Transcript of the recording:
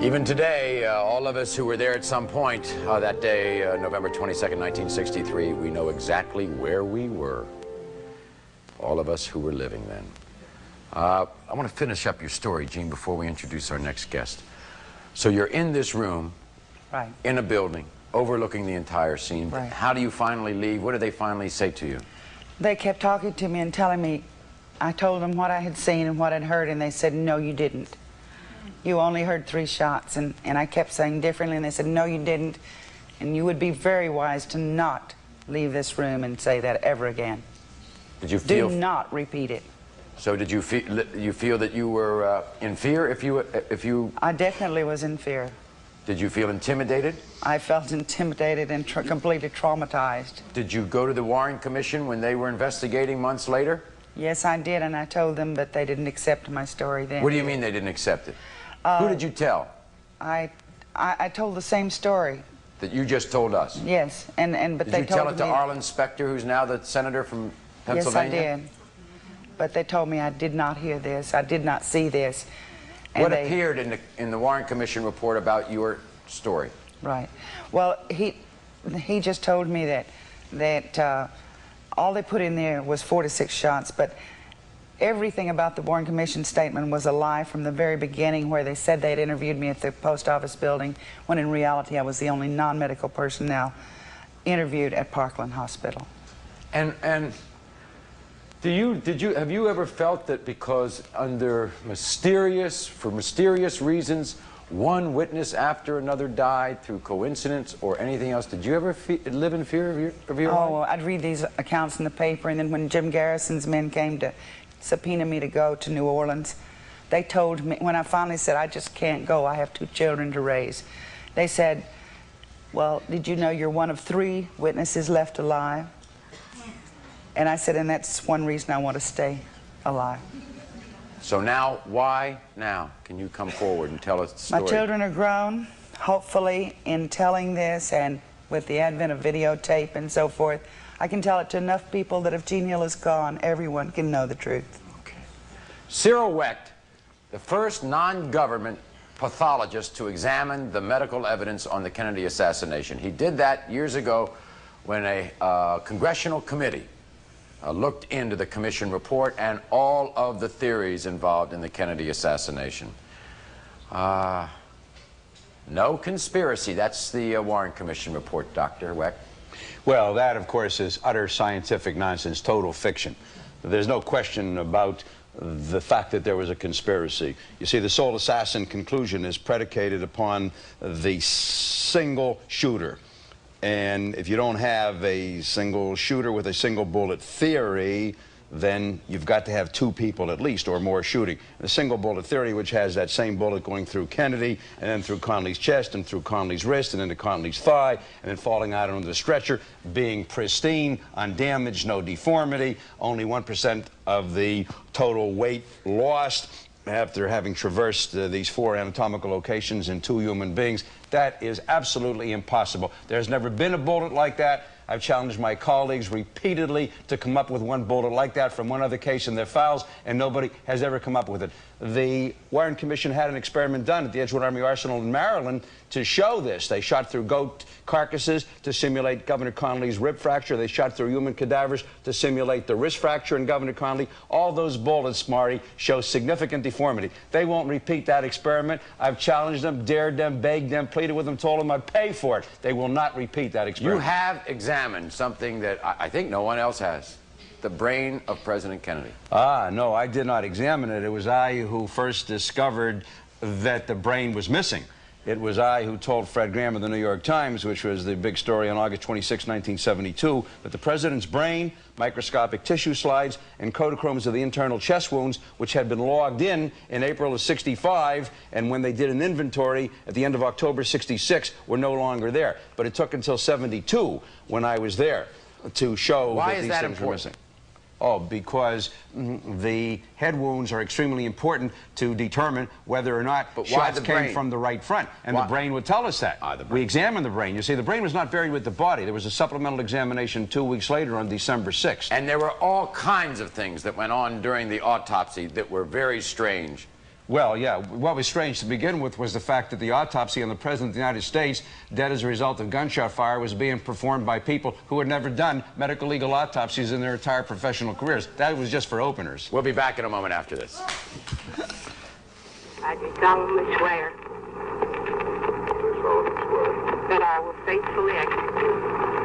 Even today, all of us who were there at some point that day, November 22nd, 1963, we know exactly where we were. All of us who were living then. I want to finish up your story, Gene, before we introduce our next guest. So you're in this room, right, in a building, overlooking the entire scene. Right. How do you finally leave? What did they finally say to you? They kept talking to me and telling me, I told them what I had seen and what I'd heard, and they said, no, you didn't. You only heard 3 shots, and I kept saying differently, and they said, no, you didn't, and you would be very wise to not leave this room and say that ever again. Did you feel... Do not repeat it. So did you feel that you were in fear if you... I definitely was in fear. Did you feel intimidated? I felt intimidated and completely traumatized. Did you go to the Warren Commission when they were investigating months later? Yes, I did, and I told them, but they didn't accept my story then. What do you mean they didn't accept it? Who did you tell? I told the same story. That you just told us? Yes, but they told me... Did you tell it to Arlen Specter, who's now the senator from Pennsylvania? Yes, I did. But they told me I did not hear this, I did not see this. And what appeared in the Warren Commission report about your story? Right. Well, he just told me that all they put in there was 4 to 6 shots, but everything about the Warren Commission statement was a lie from the very beginning, where they said they'd interviewed me at the post office building, when in reality I was the only non-medical personnel interviewed at Parkland Hospital. And have you ever felt that because for mysterious reasons, one witness after another died through coincidence or anything else, did you ever live in fear of your life? Oh, I'd read these accounts in the paper, and then when Jim Garrison's men came to subpoena me to go to New Orleans, they told me, when I finally said, I just can't go, I have 2 children to raise, they said, well, did you know you're one of 3 witnesses left alive? And I said, and that's one reason I want to stay alive. So now, why now? Can you come forward and tell us the story? My children are grown. Hopefully, in telling this and with the advent of videotape and so forth, I can tell it to enough people that if Gene Hill is gone, everyone can know the truth. Okay. Cyril Wecht, the first non-government pathologist to examine the medical evidence on the Kennedy assassination. He did that years ago when a congressional committee looked into the commission report and all of the theories involved in the Kennedy assassination. No conspiracy. That's the Warren Commission report, Dr. Wecht. Well, that, of course, is utter scientific nonsense, total fiction. There's no question about the fact that there was a conspiracy. You see, the sole assassin conclusion is predicated upon the single shooter. And if you don't have a single shooter with a single bullet theory, then you've got to have 2 people at least or more shooting. The single bullet theory, which has that same bullet going through Kennedy and then through Conley's chest and through Conley's wrist and into Conley's thigh and then falling out onto the stretcher, being pristine, undamaged, no deformity, only 1% of the total weight lost after having traversed these 4 anatomical locations in 2 human beings. That is absolutely impossible. There's never been a bullet like that. I've challenged my colleagues repeatedly to come up with one bullet like that from one other case in their files, and nobody has ever come up with it. The Warren Commission had an experiment done at the Edgewood Army Arsenal in Maryland to show this. They shot through goat carcasses to simulate Governor Conley's rib fracture. They shot through human cadavers to simulate the wrist fracture in Governor Conley. All those bullets, Marty, show significant deformity. They won't repeat that experiment. I've challenged them, dared them, begged them, pleaded with them, told them I'd pay for it. They will not repeat that experiment. You have examined something that I think no one else has. The brain of President Kennedy. No, I did not examine it. It was I who first discovered that the brain was missing. It was I who told Fred Graham of the New York Times, which was the big story on August 26, 1972, that the president's brain, microscopic tissue slides, and Kodachromes of the internal chest wounds, which had been logged in April of '65, and when they did an inventory at the end of October '66, were no longer there. But it took until '72, when I was there, to show that these things were missing. Oh, because the head wounds are extremely important to determine whether or not shots came from the right front. And the brain would tell us that. We examined the brain. You see, the brain was not buried with the body. There was a supplemental examination 2 weeks later on December 6th. And there were all kinds of things that went on during the autopsy that were very strange. Well, yeah, what was strange to begin with was the fact that the autopsy on the President of the United States, dead as a result of gunshot fire, was being performed by people who had never done medical legal autopsies in their entire professional careers. That was just for openers. We'll be back in a moment after this. I do solemnly swear that I will faithfully execute